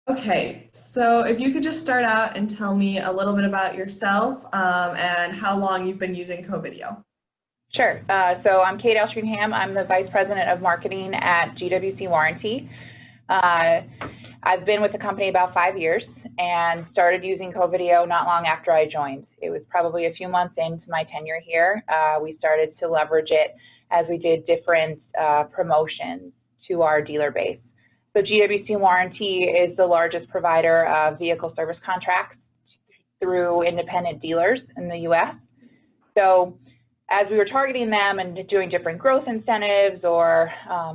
Okay, so if you could just start out and tell me a little bit about yourself and how long you've been using Covideo. Sure. So I'm Kate Eltringham. I'm the Vice President of Marketing at GWC Warranty. I've been with the company about 5 years and started using Covideo not long after I joined. It was probably a few months into my tenure here. We started to leverage it as we did different promotions to our dealer base. So GWC Warranty is the largest provider of vehicle service contracts through independent dealers in the U.S. So as we were targeting them and doing different growth incentives or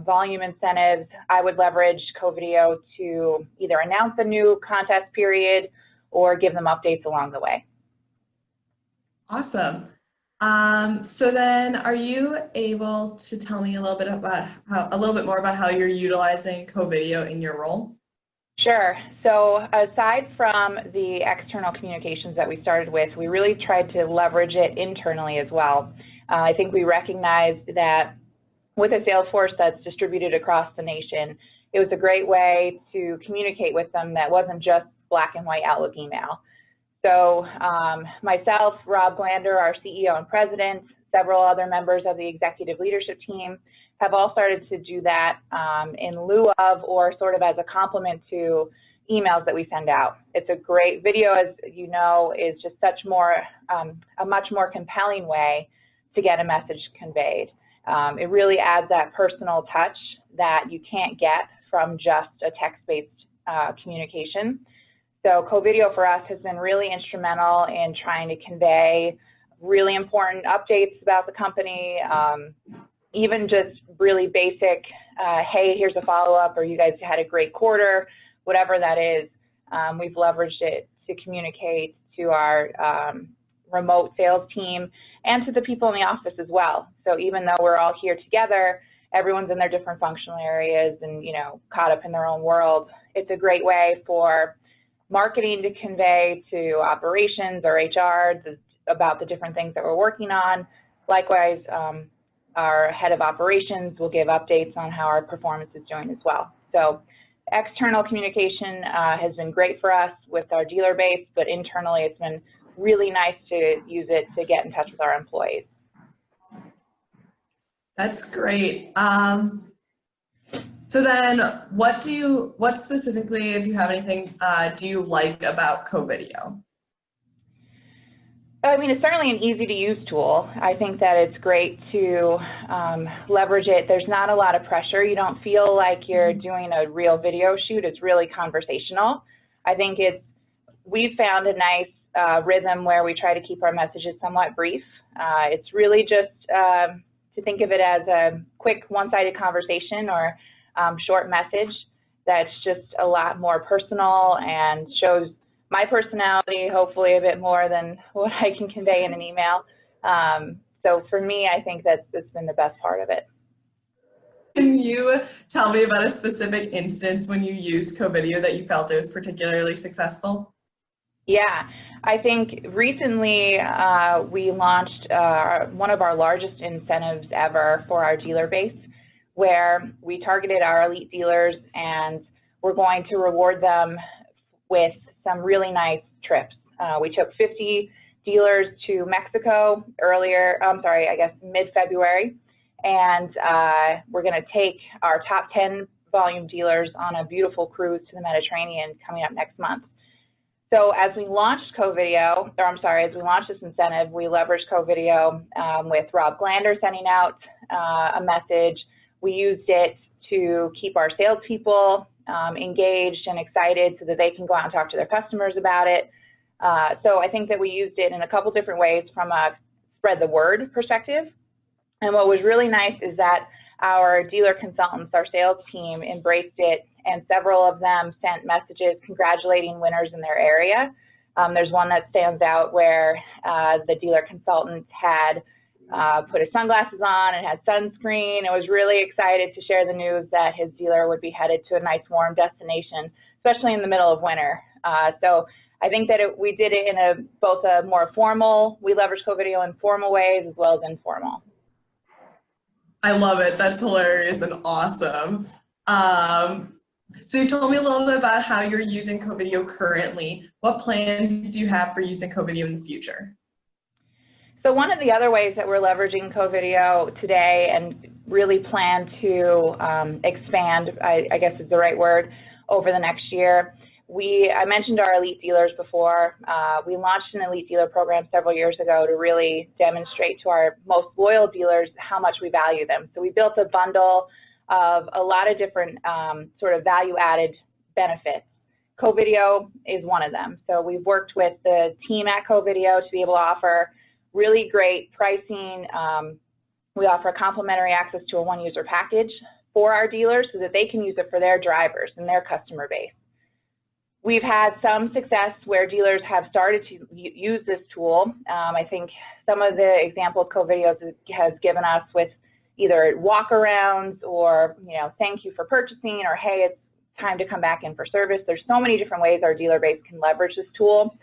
volume incentives, I would leverage Covideo to either announce a new contest period or give them updates along the way. Awesome. So then are you able to tell me a little bit more about how you're utilizing Covideo in your role? Sure. So aside from the external communications that we started with, we really tried to leverage it internally as well. I think we recognized that with a sales force that's distributed across the nation, it was a great way to communicate with them that wasn't just black and white Outlook email. So myself, Rob Glander, our CEO and president, several other members of the executive leadership team have all started to do that in lieu of or sort of as a complement to emails that we send out. It's a great video, as you know, is just a much more compelling way to get a message conveyed. It really adds that personal touch that you can't get from just a text-based communication. So Covideo for us has been really instrumental in trying to convey really important updates about the company, even just really basic, hey, here's a follow-up, or you guys had a great quarter, whatever that is. We've leveraged it to communicate to our remote sales team and to the people in the office as well. So even though we're all here together, everyone's in their different functional areas and, caught up in their own world. It's a great way for marketing to convey to operations or HR about the different things that we're working on. Likewise, our head of operations will give updates on how our performance is doing as well. So external communication has been great for us with our dealer base, but internally it's been really nice to use it to get in touch with our employees. That's great. So then what specifically, if you have anything, do you like about Covideo? I mean, it's certainly an easy-to-use tool. I think that it's great to leverage it. There's not a lot of pressure. You don't feel like you're doing a real video shoot. It's really conversational. I think we've found a nice rhythm where we try to keep our messages somewhat brief. It's really just to think of it as a quick one-sided conversation or short message that's just a lot more personal and shows my personality, hopefully a bit more than what I can convey in an email. So for me, I think that's been the best part of it. Can you tell me about a specific instance when you used Covideo that you felt it was particularly successful? Yeah, I think recently we launched one of our largest incentives ever for our dealer base, where we targeted our elite dealers and we're going to reward them with some really nice trips. We took 50 dealers to Mexico mid-February, and we're going to take our top 10 volume dealers on a beautiful cruise to the Mediterranean coming up next month. So as we launched as we launched this incentive, we leveraged Covideo with Rob Glander sending out a message. We used it to keep our salespeople engaged and excited so that they can go out and talk to their customers about it. So I think that we used it in a couple different ways from a spread the word perspective. And what was really nice is that our dealer consultants, our sales team, embraced it, and several of them sent messages congratulating winners in their area. There's one that stands out where the dealer consultant had put his sunglasses on and had sunscreen and was really excited to share the news that his dealer would be headed to a nice warm destination, especially in the middle of winter. So I think that we did it in both a more formal, we leveraged Covideo in formal ways as well as informal. I love it. That's hilarious and awesome. So you told me a little bit about how you're using Covideo currently. What plans do you have for using Covideo in the future? So one of the other ways that we're leveraging Covideo today and really plan to expand, I guess is the right word, over the next year. I mentioned our elite dealers before. We launched an elite dealer program several years ago to really demonstrate to our most loyal dealers how much we value them. So we built a bundle of a lot of different sort of value-added benefits. Covideo is one of them. So we've worked with the team at Covideo to be able to offer really great pricing. We offer complimentary access to a one-user package for our dealers so that they can use it for their drivers and their customer base. We've had some success where dealers have started to use this tool. I think some of the examples Covideo has given us with either walk-arounds or, thank you for purchasing, or hey, it's time to come back in for service. There's so many different ways our dealer base can leverage this tool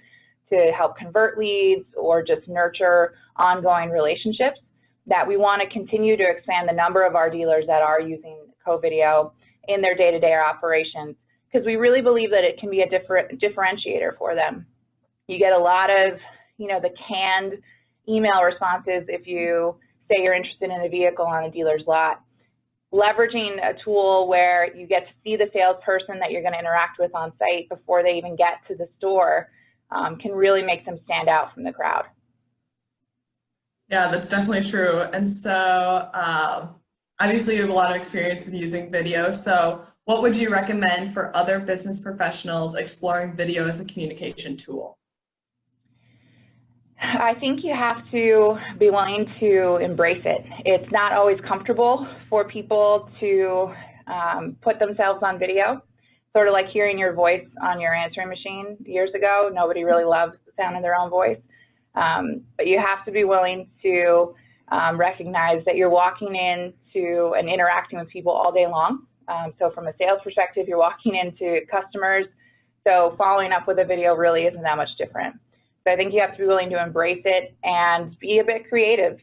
to help convert leads or just nurture ongoing relationships, that we want to continue to expand the number of our dealers that are using Covideo in their day-to-day operations, because we really believe that it can be a differentiator for them. You get a lot of, the canned email responses if you say you're interested in a vehicle on a dealer's lot. Leveraging a tool where you get to see the salesperson that you're going to interact with on site before they even get to the store can really make them stand out from the crowd. Yeah, that's definitely true. And so obviously you have a lot of experience with using video. So what would you recommend for other business professionals exploring video as a communication tool? I think you have to be willing to embrace it. It's not always comfortable for people to put themselves on video. Sort of like hearing your voice on your answering machine years ago. Nobody really loves the sound of their own voice. But you have to be willing to recognize that you're walking into and interacting with people all day long. So from a sales perspective, you're walking into customers. So following up with a video really isn't that much different. So I think you have to be willing to embrace it and be a bit creative,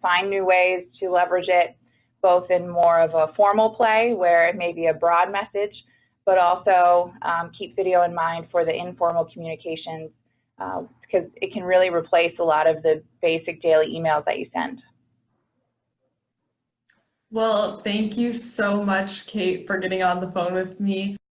find new ways to leverage it, both in more of a formal play where it may be a broad message, but also keep video in mind for the informal communications, because it can really replace a lot of the basic daily emails that you send. Well, thank you so much, Kate, for getting on the phone with me.